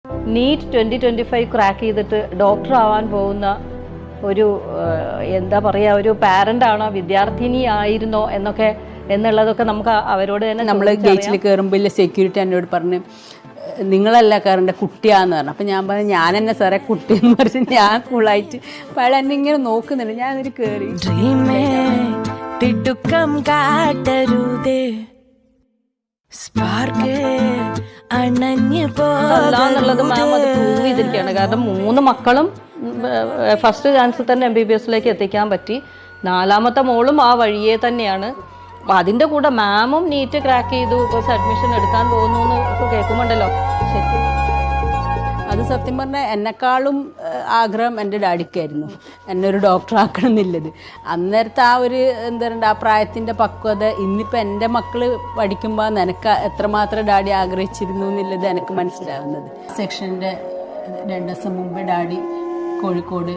NEET 2025 crack ചെയ്തിട്ട് doctor ആവാൻ പോകുന്ന ഒരു എന്താ പറയുക, ഒരു പാരന്റ് ആണോ, വിദ്യാർത്ഥിനി ആയിരുന്നോ എന്നൊക്കെ എന്നുള്ളതൊക്കെ നമുക്ക് അവരോട് തന്നെ. നമ്മൾ ഗേറ്റിൽ കയറുമ്പോൾ സെക്യൂരിറ്റി എന്നോട് പറഞ്ഞ് നിങ്ങളല്ല കയറേണ്ട, കുട്ടിയാന്ന് പറഞ്ഞു. അപ്പം ഞാൻ പറഞ്ഞു ഞാൻ എന്നെ സാറേ കുട്ടിയെന്ന് പറഞ്ഞ് ഞാൻ കൂളായിട്ട് അയാൾ എന്നെ ഇങ്ങനെ നോക്കുന്നുണ്ട്. ഞാനൊരു കയറി തിടുക്കം കാട്ടരുതേ എന്നുള്ളത് മാം അത് പ്രൂവ് ചെയ്തിരിക്കുകയാണ്. കാരണം 3 മക്കളും ഫസ്റ്റ് ചാൻസിൽ തന്നെ MBBSലേക്ക് എത്തിക്കാൻ പറ്റി. 4ാമത്തെ മോളും ആ വഴിയെ തന്നെയാണ്. അപ്പം അതിൻ്റെ കൂടെ മാമും നീറ്റ് ക്രാക്ക് ചെയ്തു, അഡ്മിഷൻ എടുക്കാൻ പോകുന്നു എന്ന് കേൾക്കുമ്പോണ്ടല്ലോ ശരിക്കും അത് സത്യം പറഞ്ഞാൽ എന്നെക്കാളും ആഗ്രഹം എൻ്റെ ഡാഡിക്കായിരുന്നു എന്നെ ഒരു ഡോക്ടർ ആക്കണം എന്നുള്ളത്. അന്നേരത്തെ ആ ഒരു എന്താ പറയുക, ആ പ്രായത്തിൻ്റെ പക്വത ഇന്നിപ്പോൾ എൻ്റെ മക്കൾ പഠിക്കുമ്പോൾ നിനക്ക് എത്രമാത്രം ഡാഡി ആഗ്രഹിച്ചിരുന്നു എന്നുള്ളത് എനിക്ക് മനസ്സിലാവുന്നത്. സെക്ഷൻ്റെ 2 ദിവസം മുമ്പ് ഡാഡി കോഴിക്കോട്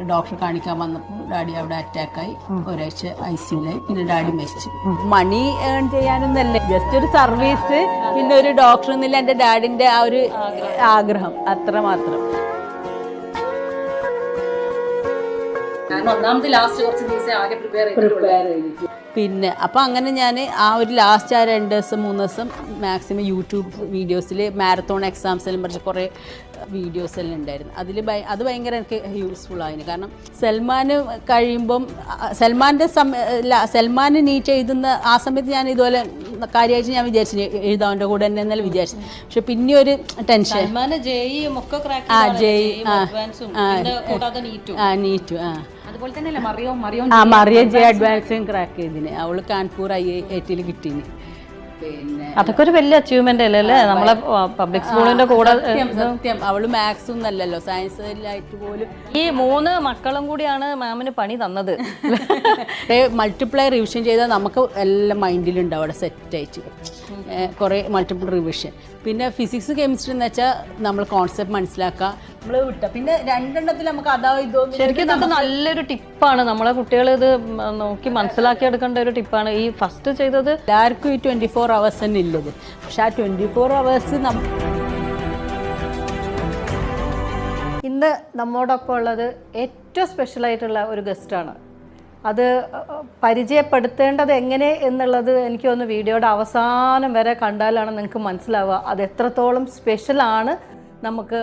ഡോക്ടറെ കാണിക്കാൻ വന്നപ്പോൾ ഡാഡി അവിടെ അറ്റാക്കായി, ഒരാഴ്ച ICUലായി. പിന്നെ ഡാഡി മരിച്ചു. മണി ഏൺ ചെയ്യാനൊന്നല്ലേ, ജസ്റ്റ് ഒരു സർവീസ്, പിന്നെ ഒരു ഡോക്ടർ എന്നില്ല എൻ്റെ ഡാഡിൻ്റെ ആ ഒരു ആഗ്രഹം, അത്രമാത്രം. പിന്നെ അപ്പം അങ്ങനെ ഞാൻ ആ ഒരു ലാസ്റ്റ് 2 ദിവസം 3 ദിവസം മാക്സിമം യൂട്യൂബ് വീഡിയോസിൽ മാരത്തോൺ എക്സാംസ് എല്ലാം പറഞ്ഞ് കുറേ വീഡിയോസ് എല്ലാം ഉണ്ടായിരുന്നു. അത് ഭയങ്കര എനിക്ക് യൂസ്ഫുൾ ആയിരുന്നു. കാരണം സൽമാൻ കഴിയുമ്പം സൽമാൻ നീറ്റ് എഴുതുന്ന ആ സമയത്ത് ഞാൻ ഇതുപോലെ കാര്യമായിട്ട് ഞാൻ വിചാരിച്ചു എഴുതാൻ്റെ കൂടെ തന്നെ എന്നല്ല വിചാരിച്ചു. പക്ഷെ പിന്നെ ഒരു ടെൻഷൻ, നീറ്റു അതുപോലെ തന്നെ മറിയ ജെ അഡ്വാൻസും ക്രാക്ക് ചെയ്തിന്. അവള് കാൺപൂർ IIT കിട്ടീന്. പിന്നെ അതൊക്കെ ഒരു വലിയ അച്ചീവ്മെന്റ് അല്ലേ നമ്മളെ പബ്ലിക് സ്കൂളിന്റെ കൂടെ. സത്യം അവള് മാത്സും നല്ലല്ലോ, സയൻസിലായിട്ട് പോലും. ഈ 3 മക്കളും കൂടിയാണ് മാമിന് പണി തന്നത്. മൾട്ടിപ്ലൈ റിവിഷൻ ചെയ്താൽ നമുക്ക് എല്ലാം മൈൻഡിലുണ്ടാവും അവിടെ സെറ്റായിട്ട് കുറേ മൾട്ടിപ്പിൾ റിവിഷൻ. പിന്നെ ഫിസിക്സ് കെമിസ്ട്രി എന്ന് വെച്ചാൽ നമ്മൾ കോൺസെപ്റ്റ് മനസ്സിലാക്കുക, നമ്മൾ വിട്ട പിന്നെ 2 നമുക്ക് അതാ ഇതോ. ശരിക്കും ഇതൊക്കെ നല്ലൊരു ടിപ്പാണ്, നമ്മളെ കുട്ടികൾ ഇത് നോക്കി മനസ്സിലാക്കി എടുക്കേണ്ട ഒരു ടിപ്പാണ്. ഈ ഫസ്റ്റ് ചെയ്തത് എല്ലാവർക്കും ഈ 24 hours തന്നെ ഇല്ലത്. പക്ഷെ ആ 24 hours ഇന്ന് നമ്മോടൊപ്പം ഉള്ളത് ഏറ്റവും സ്പെഷ്യലായിട്ടുള്ള ഒരു ഗസ്റ്റാണ്. അത് പരിചയപ്പെടുത്തേണ്ടത് എങ്ങനെ എന്നുള്ളത് എനിക്ക് തോന്നുന്നു വീഡിയോയുടെ അവസാനം വരെ കണ്ടാലാണ് നിങ്ങൾക്ക് മനസ്സിലാവുക അത് എത്രത്തോളം സ്പെഷ്യലാണ് നമുക്ക്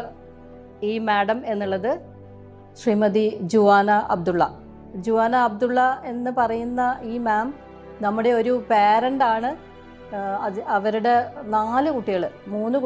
ഈ മാഡം എന്നുള്ളത്. ശ്രീമതി ജുവാന അബ്ദുള്ള. ജുവാന അബ്ദുള്ള എന്ന് പറയുന്ന ഈ മാം നമ്മുടെ ഒരു പാരൻ്റാണ്. അവരുടെ 4 കുട്ടികൾ, 3